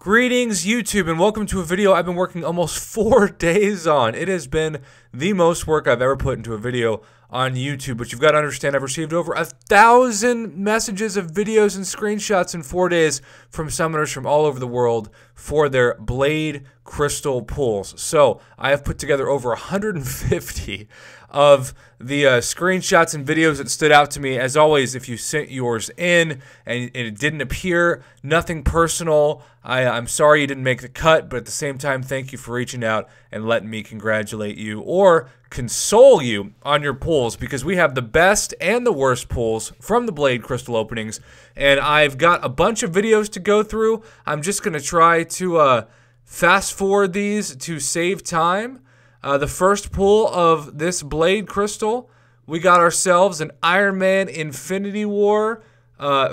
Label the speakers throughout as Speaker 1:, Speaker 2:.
Speaker 1: Greetings YouTube and welcome to a video I've been working almost 4 days on. It has been the most work I've ever put into a video on YouTube, but you've got to understand I've received over 1,000 messages of videos and screenshots in 4 days from summoners from all over the world for their Blade Crystal pulls. So I have put together over 150 of the screenshots and videos that stood out to me. As always, if you sent yours in and it didn't appear, nothing personal. I'm sorry you didn't make the cut, but at the same time, thank you for reaching out and letting me congratulate you or console you on your pulls, because we have the best and the worst pulls from the Blade Crystal openings, and I've got a bunch of videos to go through. I'm just going to try to fast forward these to save time. The first pull of this Blade Crystal, we got ourselves an Iron Man Infinity War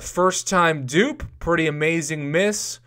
Speaker 1: first time dupe, pretty amazing miss.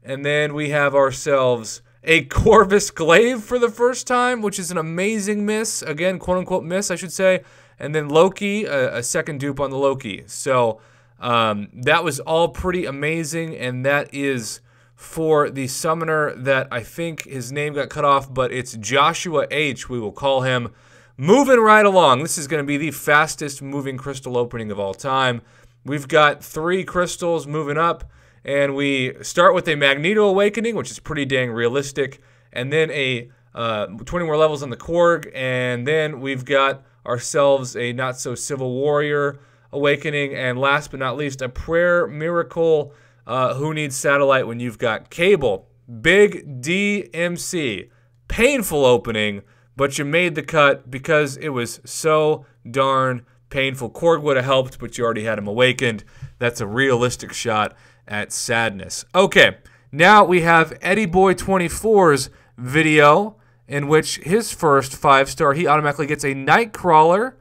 Speaker 1: And then we have ourselves a Corvus Glaive for the first time, which is an amazing miss. Again, quote-unquote miss, I should say. And then Loki, a second dupe on the Loki. So that was all pretty amazing, and that is for the summoner that I think his name got cut off, but it's Joshua H. We will call him. Moving right along. This is going to be the fastest moving crystal opening of all time. We've got 3 crystals moving up. And we start with a Magneto Awakening, which is pretty dang realistic. And then a 20 more levels on the Korg. And then we've got ourselves a Not-So-Civil Warrior Awakening. And last but not least, a Prayer Miracle Who Needs Satellite When You've Got Cable. Big DMC. Painful opening, but you made the cut because it was so darn painful. Korg would have helped, but you already had him awakened. That's a realistic shot at sadness. Okay, now we have Eddie Boy 24's video in which his first 5-star, he automatically gets a Nightcrawler,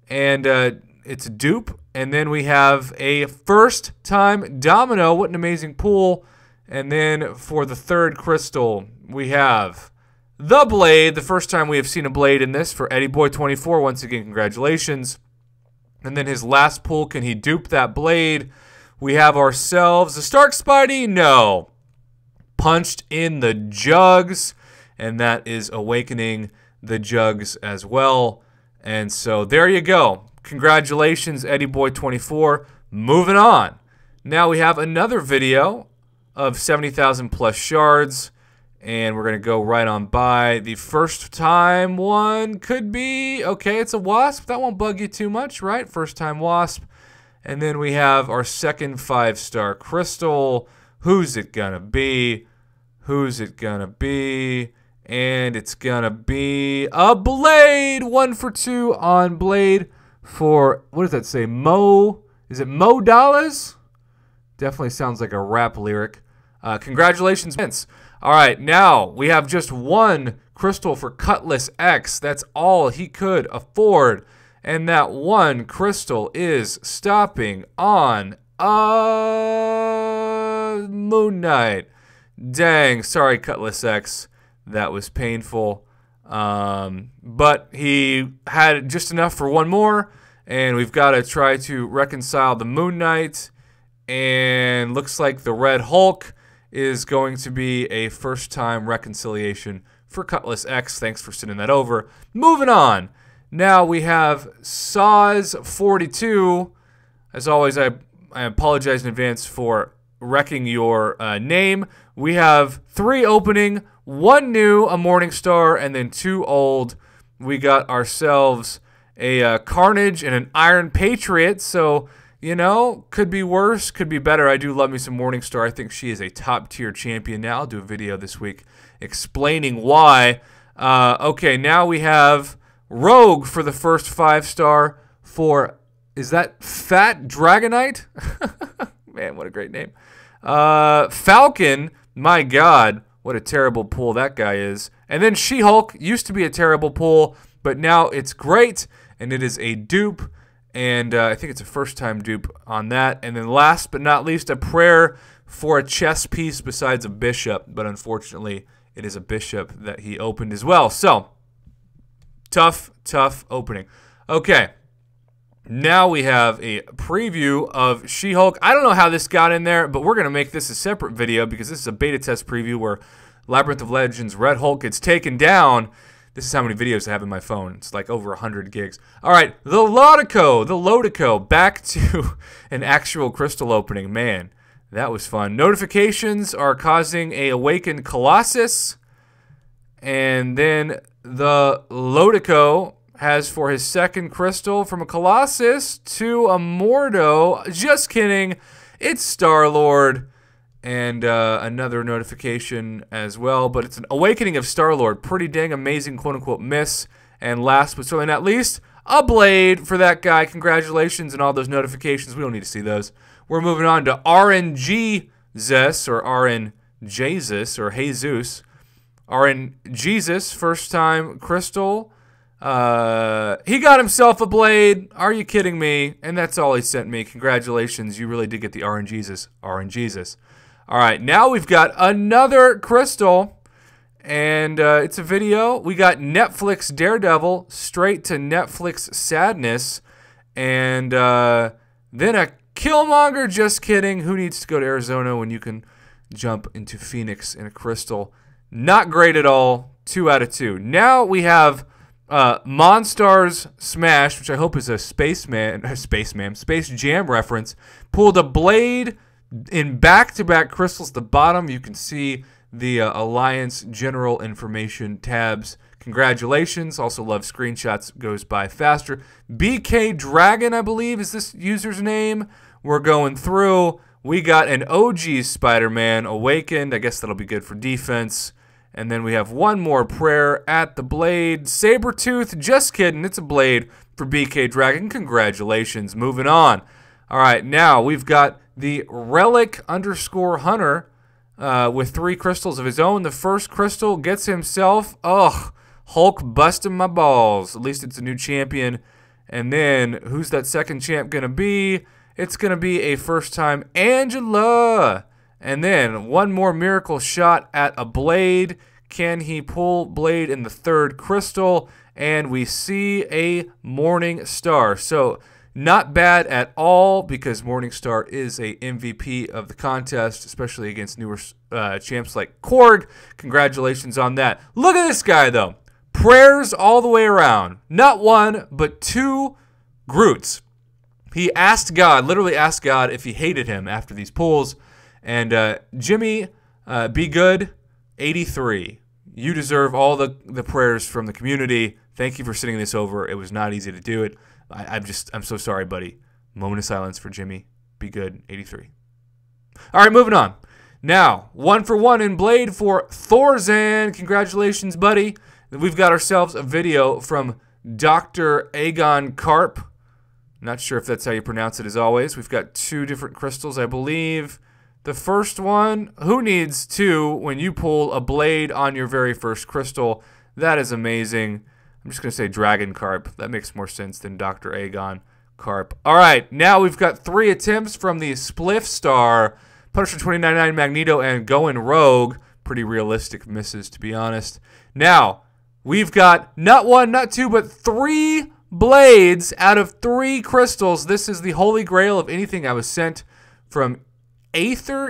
Speaker 1: and it's a dupe. And then we have a first-time Domino. What an amazing pull. And then for the third crystal, we have the Blade. The first time we have seen a Blade in this for Eddie Boy 24. Once again, congratulations. And then his last pull, can he dupe that Blade? We have ourselves a Stark Spidey. No. Punched in the Jugs. And that is awakening the Jugs as well. And so there you go. Congratulations, Eddie Boy 24. Moving on. Now we have another video of 70,000 plus shards. And we're going to go right on by. The first time one could be, okay, it's a Wasp. That won't bug you too much, right? First time Wasp. And then we have our second 5-star crystal. Who's it gonna be? Who's it gonna be? And it's gonna be a Blade. 1 for 2 on Blade for, what does that say? Mo, is it Mo Dollars? Definitely sounds like a rap lyric. Congratulations, Vince. All right, now we have just 1 crystal for Cutlass X. That's all he could afford. And that 1 crystal is stopping on Moon Knight. Dang, sorry, Cutlass X. That was painful. But he had just enough for 1 more. And we've got to try to reconcile the Moon Knight. And looks like the Red Hulk is going to be a first-time reconciliation for Cutlass X. Thanks for sending that over. Moving on. Now we have Saws42. As always, I apologize in advance for wrecking your name. We have 3 opening, 1 new, a Morningstar, and then 2 old. We got ourselves a Carnage and an Iron Patriot. So, you know, could be worse, could be better. I do love me some Morningstar. I think she is a top-tier champion now. I'll do a video this week explaining why. Okay, now we have Rogue for the first 5-star for, is that Fat Dragonite? Man, what a great name. Falcon, my God, what a terrible pull that guy is. And then She-Hulk used to be a terrible pull, but now it's great, and it is a dupe. And I think it's a first-time dupe on that. And then last but not least, a prayer for a chess piece besides a bishop. But unfortunately, it is a bishop that he opened as well. So, tough opening. Okay. Now we have a preview of She-Hulk. I don't know how this got in there, but we're going to make this a separate video because this is a beta test preview where Labyrinth of Legends Red Hulk gets taken down. This is how many videos I have in my phone. It's like over 100 gigs. All right, the Lodico, back to an actual crystal opening. Man, that was fun. Notifications are causing a awakened Colossus. And then the Lodico has for his second crystal from a Colossus to a Mordo. Just kidding. It's Star-Lord. And another notification as well. But it's an awakening of Star-Lord. Pretty dang amazing, quote-unquote, miss. And last but certainly not least, a Blade for that guy. Congratulations and all those notifications. We don't need to see those. We're moving on to RNG Zess, or RN Jesus, or Jesus. RN Jesus, first time crystal. He got himself a Blade. Are you kidding me? And that's all he sent me. Congratulations. You really did get the RN Jesus. RN Jesus. All right, now we've got another crystal, and it's a video. We got Netflix Daredevil, straight to Netflix Sadness, and then a Killmonger. Just kidding. Who needs to go to Arizona when you can jump into Phoenix in a crystal? Not great at all. 2 out of 2. Now we have Monstars Smash, which I hope is a Space Jam reference. Pulled a Blade in back-to-back crystals. At the bottom, you can see the Alliance General Information tabs. Congratulations. Also love screenshots. Goes by faster. BK Dragon, I believe, is this user's name. We're going through. We got an OG Spider-Man awakened. I guess that'll be good for defense. And then we have one more prayer at the Blade. Sabretooth, just kidding. It's a Blade for BK Dragon. Congratulations. Moving on. All right, now we've got the Relic _ Hunter with 3 crystals of his own. The first crystal gets himself, Hulk busting my balls. At least it's a new champion. And then who's that second champ going to be? It's going to be a first-time Angela. And then one more miracle shot at a Blade. Can he pull Blade in the third crystal? And we see a Morning Star. So not bad at all, because Morningstar is a MVP of the contest, especially against newer champs like Korg. Congratulations on that. Look at this guy, though. Prayers all the way around. Not 1, but 2 Groots. He asked God, literally asked God if he hated him after these pulls. And Jimmy, be good, 83. You deserve all the prayers from the community. Thank you for sending this over. It was not easy to do it. I'm so sorry, buddy. Moment of silence for Jimmy. Be good, 83. All right, moving on. Now, 1 for 1 in Blade for Thorzan. Congratulations, buddy. We've got ourselves a video from Dr. Aegon Carp. Not sure if that's how you pronounce it, as always. We've got 2 different crystals, I believe. The first one, who needs 2 when you pull a Blade on your very first crystal? That is amazing. I'm just going to say Dragon Carp. That makes more sense than Dr. Aegon Carp. All right, now we've got 3 attempts from the Spliff Star, Punisher 2099, Magneto, and Going Rogue. Pretty realistic misses, to be honest. Now, we've got not 1, not 2, but 3 Blades out of 3 crystals. This is the holy grail of anything I was sent from Ether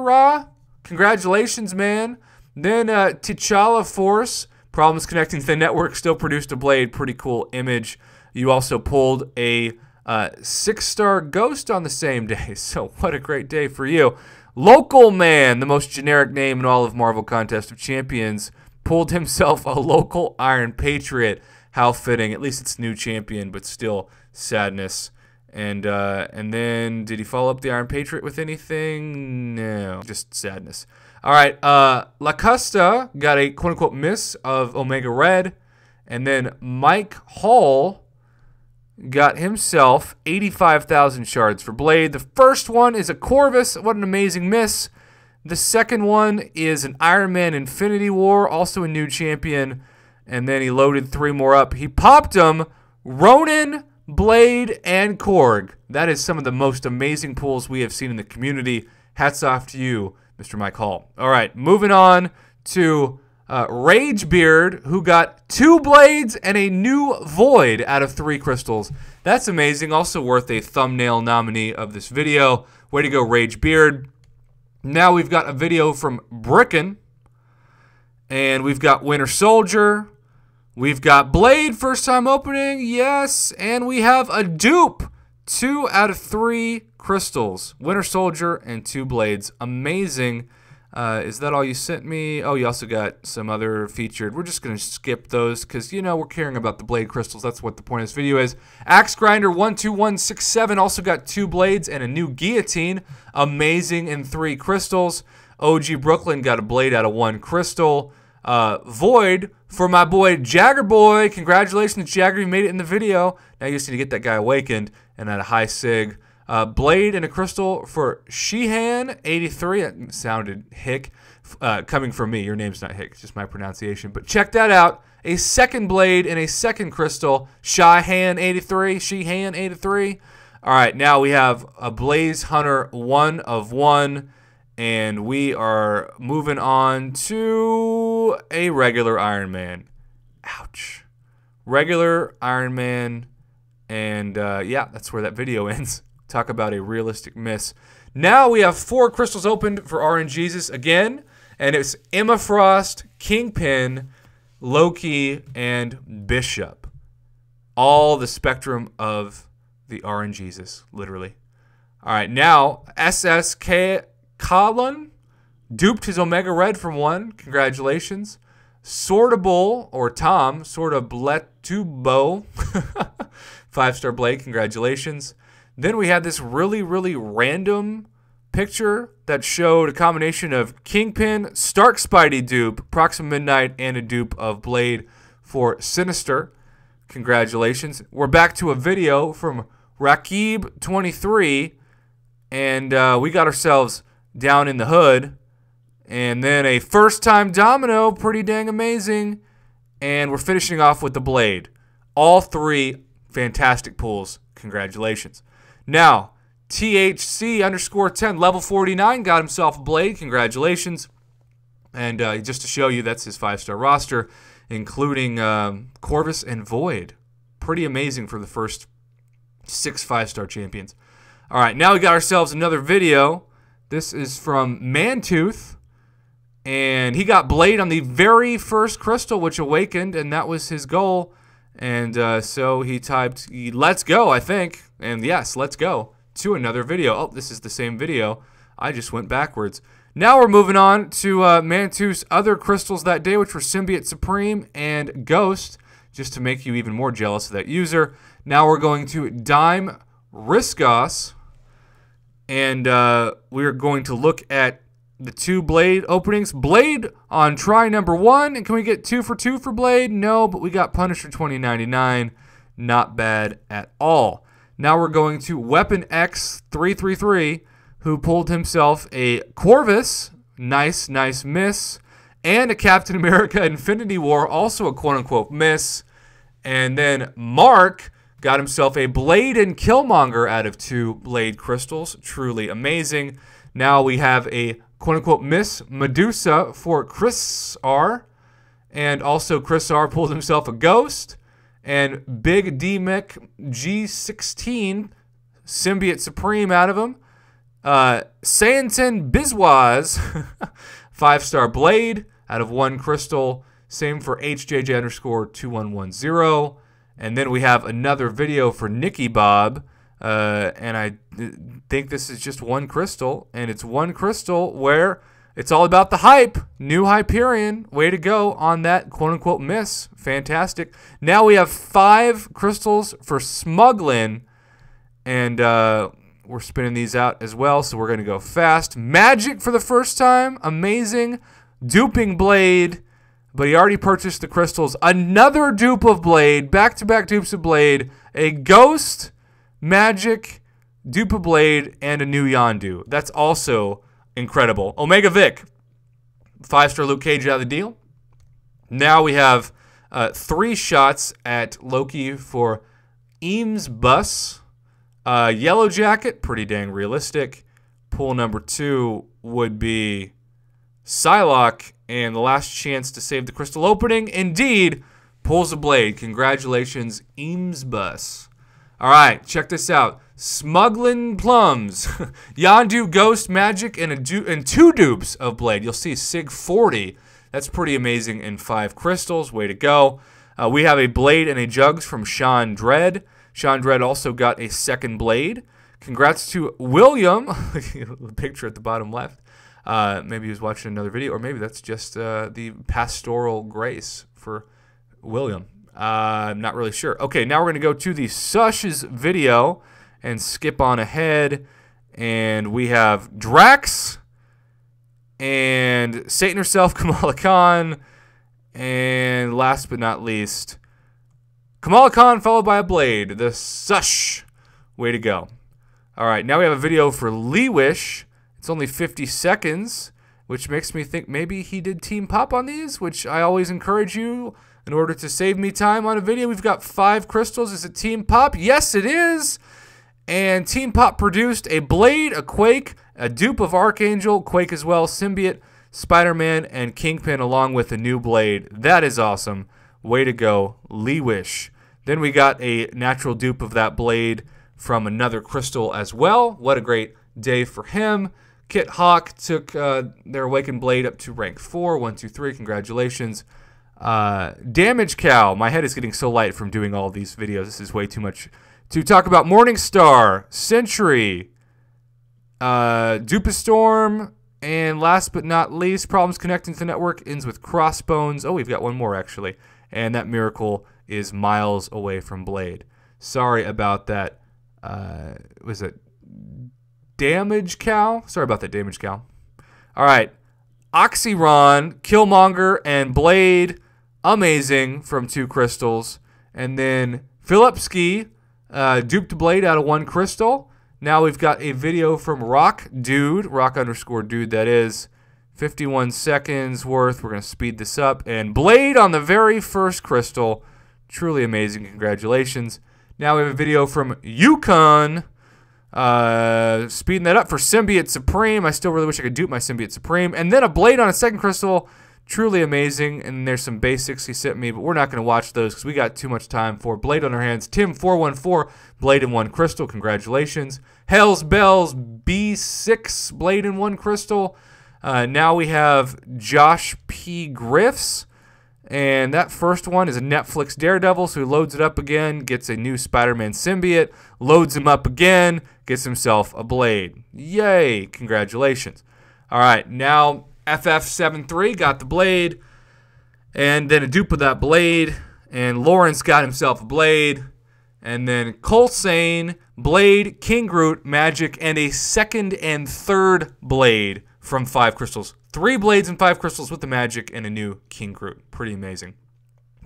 Speaker 1: Ra. Congratulations, man. Then T'Challa Force. Problems connecting to the network, still produced a Blade. Pretty cool image. You also pulled a 6-star Ghost on the same day. So what a great day for you. Local Man, the most generic name in all of Marvel Contest of Champions, pulled himself a local Iron Patriot. How fitting. At least it's new champion, but still sadness. And then, did he follow up the Iron Patriot with anything? No, just sadness. All right, La Costa got a quote-unquote miss of Omega Red. And then Mike Hall got himself 85,000 shards for Blade. The first one is a Corvus. What an amazing miss. The second one is an Iron Man Infinity War, also a new champion. And then he loaded 3 more up. He popped them. Ronin, Blade, and Korg. That is some of the most amazing pulls we have seen in the community. Hats off to you, Mr. Mike Hall. All right, moving on to Ragebeard, who got 2 blades and a new void out of 3 crystals. That's amazing. Also worth a thumbnail nominee of this video. Way to go, Ragebeard. Now we've got a video from Bricken. And we've got Winter Soldier. We've got Blade, first time opening. Yes. And we have a dupe. 2 out of 3 crystals. Winter Soldier and 2 blades. Amazing. Is that all you sent me? Oh, you also got some other featured. We're just going to skip those because, you know, we're caring about the blade crystals. That's what the point of this video is. Axe Grinder 12167 also got 2 blades and a new guillotine. Amazing in 3 crystals. OG Brooklyn got a blade out of 1 crystal. Void for my boy Jagger Boy. Congratulations, Jagger. You made it in the video. Now you just need to get that guy awakened and at a high sig. Blade and a crystal for Sheehan 83. That sounded hick. Coming from me. Your name's not hick. It's just my pronunciation. But check that out. A second blade and a second crystal. Sheehan 83. Sheehan 83. All right. Now we have a Blaze Hunter 1 of 1. And we are moving on to a regular Iron Man. Ouch. Regular Iron Man. And yeah, that's where that video ends. Talk about a realistic miss. Now we have 4 crystals opened for RNGesus again. And it's Emma Frost, Kingpin, Loki, and Bishop. All the spectrum of the RNGesus, literally. All right, now SSK Colin duped his Omega Red from 1. Congratulations. Sortable, or Tom, Sortabletubo. 5-star Blade. Congratulations. Then we had this really, really random picture that showed a combination of Kingpin, Stark Spidey dupe, Proxima Midnight, and a dupe of Blade for Sinister. Congratulations. We're back to a video from Rakib23, and we got ourselves Down in the Hood, and then a first-time Domino, pretty dang amazing, and we're finishing off with the Blade. All 3 fantastic pulls. Congratulations. Now, THC_10, level 49, got himself a Blade. Congratulations. And just to show you, that's his 5-star roster, including Corvus and Void. Pretty amazing for the first 6 5-star champions. All right, now we got ourselves another video. This is from Mantooth. And he got Blade on the very first crystal, which awakened, and that was his goal. And so he typed, let's go, I think. And yes, let's go to another video. Oh, this is the same video. I just went backwards. Now we're moving on to Mantooth's other crystals that day, which were Symbiote Supreme and Ghost, just to make you even more jealous of that user. Now we're going to Dime Riskos, and we're going to look at the 2 Blade openings. Blade on try number 1. And can we get 2 for 2 for Blade? No, but we got Punisher 2099. Not bad at all. Now we're going to Weapon X 333, who pulled himself a Corvus. Nice, nice miss. And a Captain America Infinity War, also a quote-unquote miss. And then Mark got himself a Blade and Killmonger out of 2 Blade crystals. Truly amazing. Now we have a quote-unquote miss Medusa for Chris R. And also Chris R pulled himself a Ghost. And Big D-Mech G16 Symbiote Supreme out of him. Sayantin Bizwaz 5-star Blade out of 1 crystal. Same for HJJ_2110. And then we have another video for Nicky Bob. And I think this is just 1 crystal. And it's 1 crystal where it's all about the hype. New Hyperion. Way to go on that quote-unquote miss. Fantastic. Now we have 5 crystals for Smuglin. And we're spinning these out as well, so we're going to go fast. Magic for the first time. Amazing. Duping Blade. But he already purchased the crystals. Another dupe of Blade. Back-to-back dupes of Blade. A Ghost, Magic, dupe of Blade, and a new Yondu. That's also incredible. Omega Vic. 5-star Luke Cage out of the deal. Now we have 3 shots at Loki for Eames Bus. Yellow Jacket, pretty dang realistic. Pool number 2 would be Psylocke, and the last chance to save the crystal opening, indeed, pulls a blade. Congratulations, Eamesbus. All right, check this out. Smuggling Plums, Yondu Ghost Magic, and 2 dupes of Blade. You'll see Sig 40. That's pretty amazing in 5 crystals. Way to go. We have a Blade and a Jugs from Sean Dredd. Sean Dredd also got a 2nd Blade. Congrats to William. The picture at the bottom left. Maybe he was watching another video, or maybe that's just the pastoral grace for William. I'm not really sure. Okay, now we're going to go to the Sush's video and skip on ahead. And we have Drax and Satan herself, Kamala Khan. And last but not least, Kamala Khan followed by a Blade. The Sush. Way to go. All right, now we have a video for Lewish. It's only 50 seconds, which makes me think maybe he did Team Pop on these, which I always encourage you in order to save me time on a video. We've got 5 crystals. Is it Team Pop? Yes, it is. And Team Pop produced a Blade, a Quake, a dupe of Archangel, Quake as well, Symbiote, Spider-Man, and Kingpin, along with a new Blade. That is awesome. Way to go, Lewish. Then we got a natural dupe of that Blade from another crystal as well. What a great day for him. Kit Hawk took their Awakened Blade up to rank 4. 1, 2, 3. Congratulations. Damage Cow. My head is getting so light from doing all these videos. This is way too much to talk about. Morningstar, Sentry, Dupastorm, and last but not least, problems connecting to the network ends with Crossbones. Oh, we've got one more actually. And that Miracle is miles away from Blade. Sorry about that. Was it Damage Cow? Sorry about that, Damage Cow. All right. Oxyron, Killmonger, and Blade. Amazing from 2 crystals. And then Philipski duped Blade out of 1 crystal. Now we've got a video from Rock Dude, Rock_Dude that is. 51 seconds worth. We're going to speed this up. And Blade on the very first crystal. Truly amazing. Congratulations. Now we have a video from Yukon. Speeding that up for Symbiote Supreme. I still really wish I could dupe my Symbiote Supreme. And then a Blade on a 2nd crystal. Truly amazing. And there's some basics he sent me, but we're not going to watch those because we got too much time for Blade on our hands. Tim414, Blade in 1 crystal. Congratulations. Hell's Bells, B6, Blade in 1 crystal. Now we have Josh P. Griffs. And that first one is a Netflix Daredevil, so he loads it up again, gets a new Spider-Man symbiote, loads him up again, gets himself a Blade. Yay! Congratulations. All right, now FF73 got the Blade, and then a dupe of that Blade, and Lawrence got himself a Blade, and then Colsane, Blade, King Groot, Magic, and a 2nd and 3rd Blade from 5 crystals. 3 Blades and 5 crystals with the Magic and a new King Groot. Pretty amazing.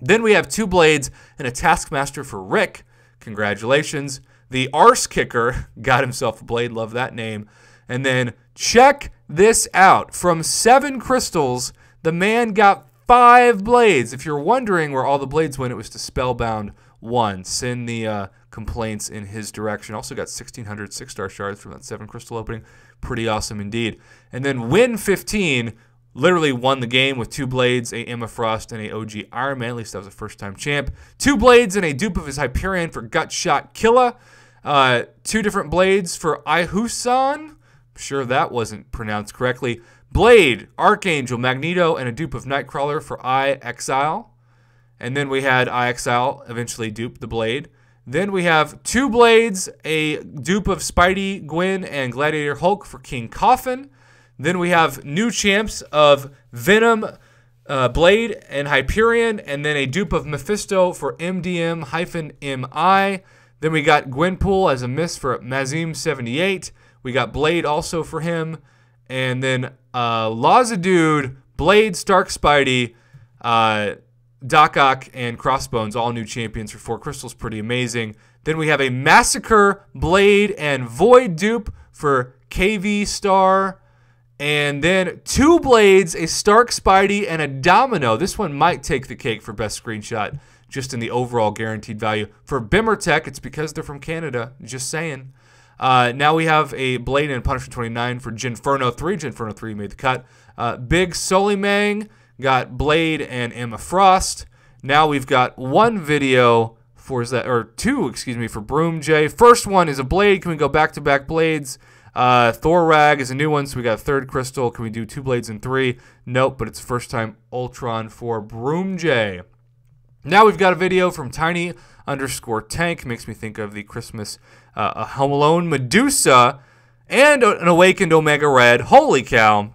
Speaker 1: Then we have 2 Blades and a Taskmaster for Rick. Congratulations. The Arse Kicker got himself a Blade. Love that name. And then check this out. From 7 crystals, the man got 5 Blades. If you're wondering where all the Blades went, it was to Spellbound 1. Send the complaints in his direction. Also got 1,600 6-star shards from that 7 crystal opening. Pretty awesome indeed. And then Win15 literally won the game with 2 Blades, a Emma Frost, and a OG Iron Man. At least that was a first-time champ. 2 Blades and a dupe of his Hyperion for Gutshot Killa. 2 different Blades for Ihusan. I'm sure that wasn't pronounced correctly. Blade, Archangel, Magneto, and a dupe of Nightcrawler for iExile. And then we had iExile eventually dupe the Blade. Then we have 2 Blades, a dupe of Spidey, Gwen, and Gladiator Hulk for King Coffin. Then we have new champs of Venom, Blade, and Hyperion, and then a dupe of Mephisto for MDM-MI. Then we got Gwenpool as a miss for Mazim78. We got Blade also for him. And then Lazadude, Blade, Stark Spidey, Doc Ock, and Crossbones, all new champions for 4 crystals. Pretty amazing. Then we have a Massacre, Blade, and Void dupe for KV Star. And then 2 Blades, a Stark Spidey, and a Domino. This one might take the cake for best screenshot, just in the overall guaranteed value. For Bimmertech, it's because they're from Canada. Just saying. Now we have a Blade and Punisher 29 for Ginferno 3. Ginferno 3 made the cut. Big Solimang got Blade and Emma Frost. Now we've got one video for two, excuse me, for Broom J. First one is a blade. Can we go back-to-back blades? Thor Rag is a new one, so we got a third crystal. Can we do 2 blades and 3? Nope, but it's first time Ultron for Broom J. Now we've got a video from Tiny_Tank. Makes me think of the Christmas Home Alone Medusa and an Awakened Omega Red. Holy cow.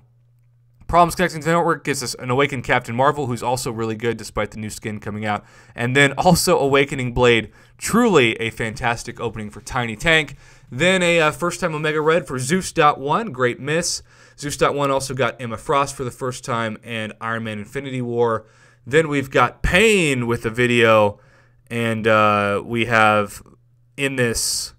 Speaker 1: Problems connecting to the network gets us an Awakened Captain Marvel, who's also really good despite the new skin coming out. And then also Awakening Blade. Truly a fantastic opening for Tiny Tank. Then a first-time Omega Red for Zeus.1. Great miss. Zeus.1 also got Emma Frost for the first time and Iron Man Infinity War. Then we've got Pain with a video. And we have in this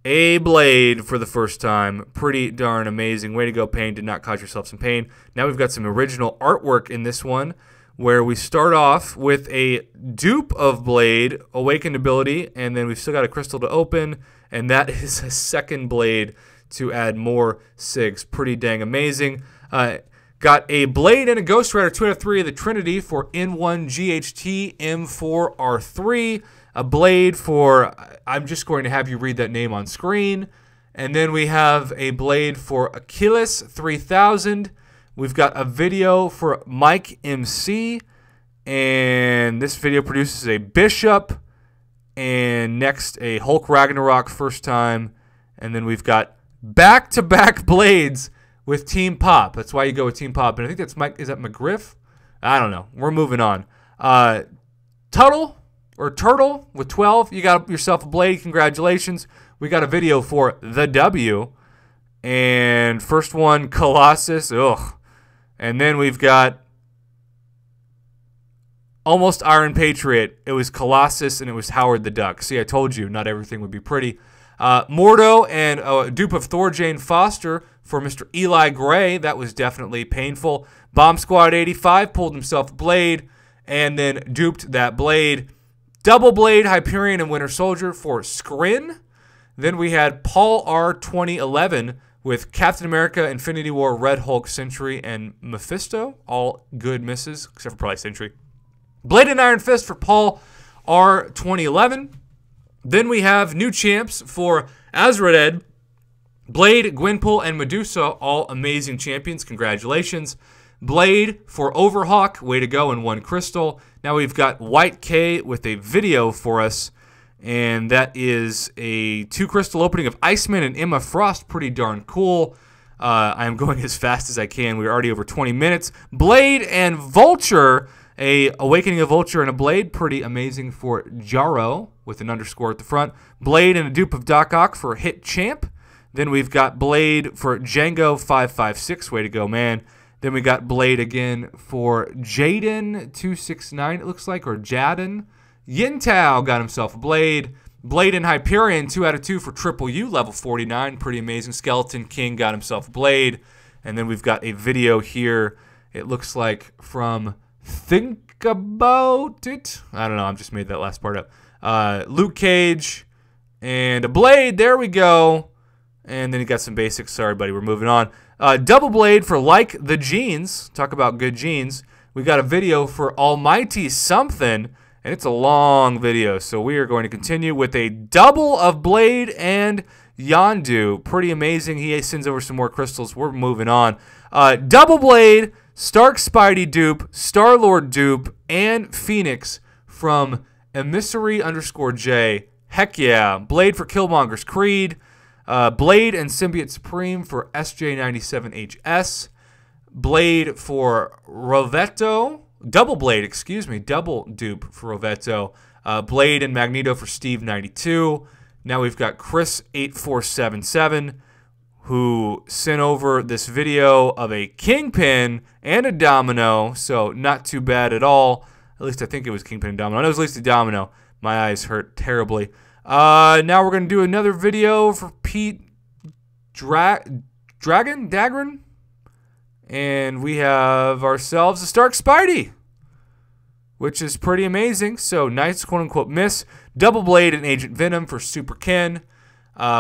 Speaker 1: a Blade for the first time. Pretty darn amazing. Way to go, Pain. Did not cause yourself some pain. Now we've got some original artwork in this one where we start off with a dupe of Blade, Awakened ability, and then we've still got a crystal to open, and that is a second Blade to add more SIGs. Pretty dang amazing. Got a Blade and a Ghost Rider 2 out of 3 of the Trinity for N1 GHT M4 R3. A Blade for, I'm just going to have you read that name on screen. And then we have a Blade for Achilles 3000. We've got a video for Mike MC. And this video produces a Bishop. And next a Hulk Ragnarok first time. And then we've got back-to-back Blades with Team Pop. That's why you go with Team Pop. And I think that's Mike. Is that McGriff? I don't know. We're moving on. Turtle with 12. You got yourself a Blade. Congratulations. We got a video for the W. And first one, Colossus. Ugh. And then we've got almost Iron Patriot. It was Colossus and it was Howard the Duck. See, I told you not everything would be pretty. Mordo and a dupe of Thor Jane Foster for Mr. Eli Gray. That was definitely painful. Bomb Squad 85 pulled himself a Blade and then duped that Blade. Double Blade, Hyperion, and Winter Soldier for Skrin. Then we had Paul R. 2011 with Captain America, Infinity War, Red Hulk, Sentry, and Mephisto. All good misses, except for probably Sentry. Blade and Iron Fist for Paul R. 2011. Then we have new champs for Azraed, Blade, Gwenpool, and Medusa. All amazing champions. Congratulations. Blade for Overhawk. Way to go in 1 crystal. Now we've got White K with a video for us. And that is a 2 crystal opening of Iceman and Emma Frost. Pretty darn cool. I am going as fast as I can. We're already over 20 minutes. Blade and Vulture. A Awakening of Vulture and a Blade. Pretty amazing for Jaro with an underscore at the front. Blade and a dupe of Doc Ock for Hit Champ. Then we've got Blade for Django 556. Way to go, man. Then we got Blade again for Jaden 269, it looks like, or Jaden. Yintao got himself a Blade. Blade and Hyperion 2 out of 2 for Triple U, level 49. Pretty amazing. Skeleton King got himself a Blade. And then we've got a video here, it looks like, from Think About It. I don't know, I just made that last part up. Luke Cage and a Blade. There we go. And then you got some basics. Sorry, buddy, we're moving on. Double Blade for Like the Jeans. Talk about good jeans. We got a video for Almighty Something, and it's a long video, so we are going to continue with a double of Blade and Yondu. Pretty amazing. He sends over some more crystals. We're moving on. Double Blade, Stark Spidey dupe, Star-Lord dupe, and Phoenix from Emissary_J. Heck yeah. Blade for Killmonger's Creed. Blade and Symbiote Supreme for SJ97HS. Blade for Rovetto. Double Blade, excuse me. Double dupe for Rovetto. Blade and Magneto for Steve92. Now we've got Chris8477 who sent over this video of a Kingpin and a Domino. So not too bad at all. At least I think it was Kingpin and Domino. I know it was at least a Domino. My eyes hurt terribly. Now we're going to do another video for Pete Dagron. And we have ourselves a Stark Spidey, which is pretty amazing. So nice quote-unquote miss. Double Blade and Agent Venom for Super Ken.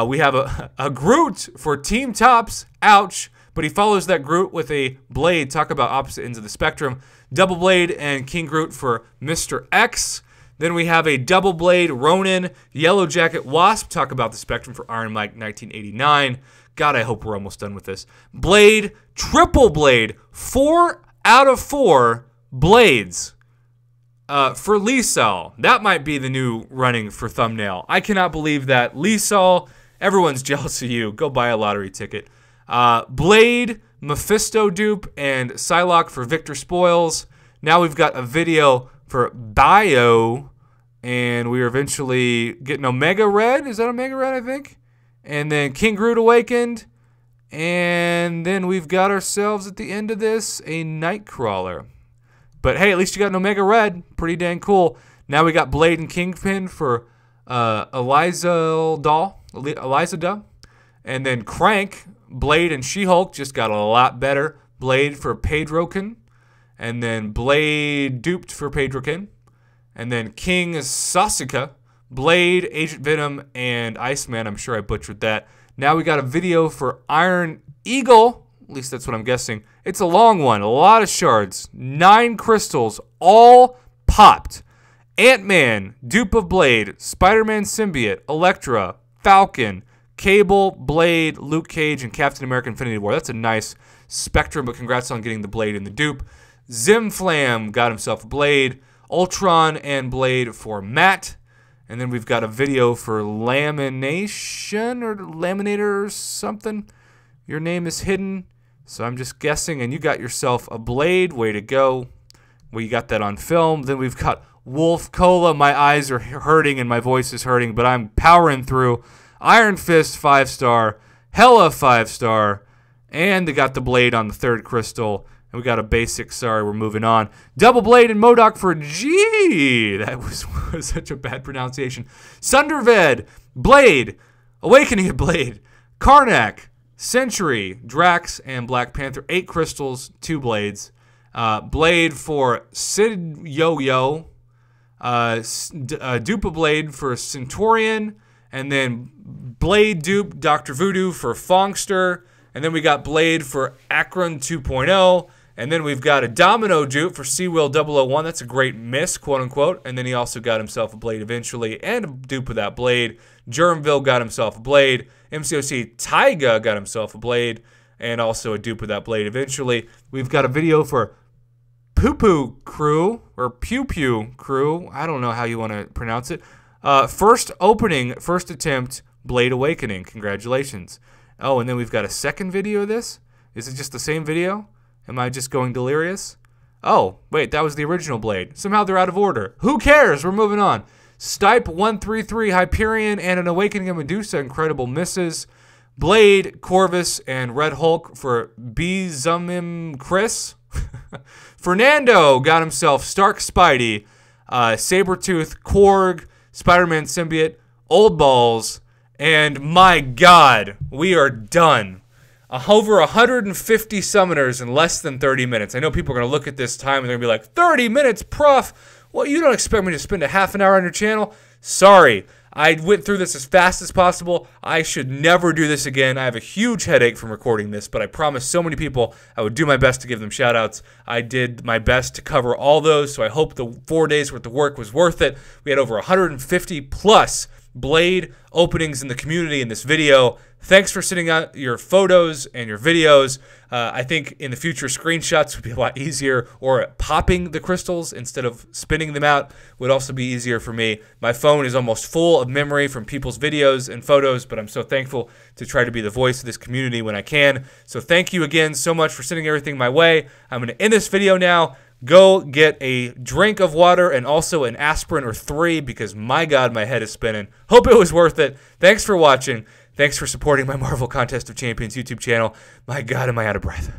Speaker 1: We have a Groot for Team Tops. Ouch. But he follows that Groot with a Blade. Talk about opposite ends of the spectrum. Double Blade and King Groot for Mr. X. Then we have a Double Blade Ronin, Yellow Jacket Wasp. Talk about the spectrum for Iron Mike 1989. God, I hope we're almost done with this. Blade, Triple Blade, 4 out of 4 Blades for Lisal. That might be the new running for thumbnail. I cannot believe that. Lisal, everyone's jealous of you. Go buy a lottery ticket. Blade, Mephisto dupe, and Psylocke for Victor Spoils. Now we've got a video for Bio, and we are eventually getting Omega Red. Is that Omega Red, I think? And then King Groot Awakened. And then we've got ourselves, at the end of this, a Nightcrawler. But hey, at least you got an Omega Red. Pretty dang cool. Now we got Blade and Kingpin for Eliza Duh. And then Crank, Blade and She-Hulk just got a lot better. Blade for Pedrokin. And then Blade duped for Pedrokin. And then King Sasuke, Blade, Agent Venom, and Iceman. I'm sure I butchered that. Now we got a video for Iron Eagle. At least that's what I'm guessing. It's a long one. A lot of shards. 9 crystals. All popped. Ant-Man, dupe of Blade, Spider-Man symbiote, Elektra, Falcon, Cable, Blade, Luke Cage, and Captain America Infinity War. That's a nice spectrum, but congrats on getting the Blade and the dupe. Zimflam got himself a Blade. Ultron and Blade for Matt. And then we've got a video for Lamination or Laminator or something. Your name is hidden, so I'm just guessing. And you got yourself a Blade. Way to go. Well, you got that on film. Then we've got Wolf Cola. My eyes are hurting and my voice is hurting, but I'm powering through. Iron Fist, 5-star. Hela, 5-star. And they got the Blade on the 3rd crystal. And we got a basic. Sorry, we're moving on. Double Blade and MODOK for G. That was such a bad pronunciation. Sunderved, Blade, Awakening of Blade, Karnak, Sentry, Drax, and Black Panther. 8 crystals, 2 blades. Blade for Sid Yo-Yo. Dupe Blade for Centaurian. And then Blade dupe Dr. Voodoo for Fongster. And then we got Blade for Akron 2.0. And then we've got a Domino dupe for Seawill 001. That's a great miss, quote unquote. And then he also got himself a Blade eventually, and a dupe of that Blade. Germville got himself a Blade. MCOC Tyga got himself a Blade, and also a dupe of that Blade eventually. We've got a video for Poo Poo Crew, or Pew Pew Crew. I don't know how you want to pronounce it. First opening, first attempt, Blade Awakening. Congratulations. Oh, and then we've got a second video of this. Is it just the same video? Am I just going delirious? Oh, wait, that was the original Blade. Somehow they're out of order. Who cares? We're moving on. Stipe 133, Hyperion, and an Awakening of Medusa. Incredible misses. Blade, Corvus, and Red Hulk for Bizumim Chris. Fernando got himself Stark Spidey, Sabretooth, Korg, Spider-Man Symbiote, Old Balls, and my God, we are done. Over 150 summoners in less than 30 minutes. I know people are going to look at this time and they're going to be like, 30 minutes, prof? Well, you don't expect me to spend a half an hour on your channel? Sorry. I went through this as fast as possible. I should never do this again. I have a huge headache from recording this, but I promised so many people I would do my best to give them shout-outs. I did my best to cover all those, so I hope the 4 days worth of work was worth it. We had over 150 plus Blade openings in the community in this video. Thanks for sending out your photos and your videos. I think in the future screenshots would be a lot easier, or popping the crystals instead of spinning them out would also be easier for me. My phone is almost full of memory from people's videos and photos, but I'm so thankful to try to be the voice of this community when I can. So thank you again so much for sending everything my way. I'm going to end this video now. Go get a drink of water and also an aspirin or 3 because, my God, my head is spinning. Hope it was worth it. Thanks for watching. Thanks for supporting my Marvel Contest of Champions YouTube channel. My God, am I out of breath.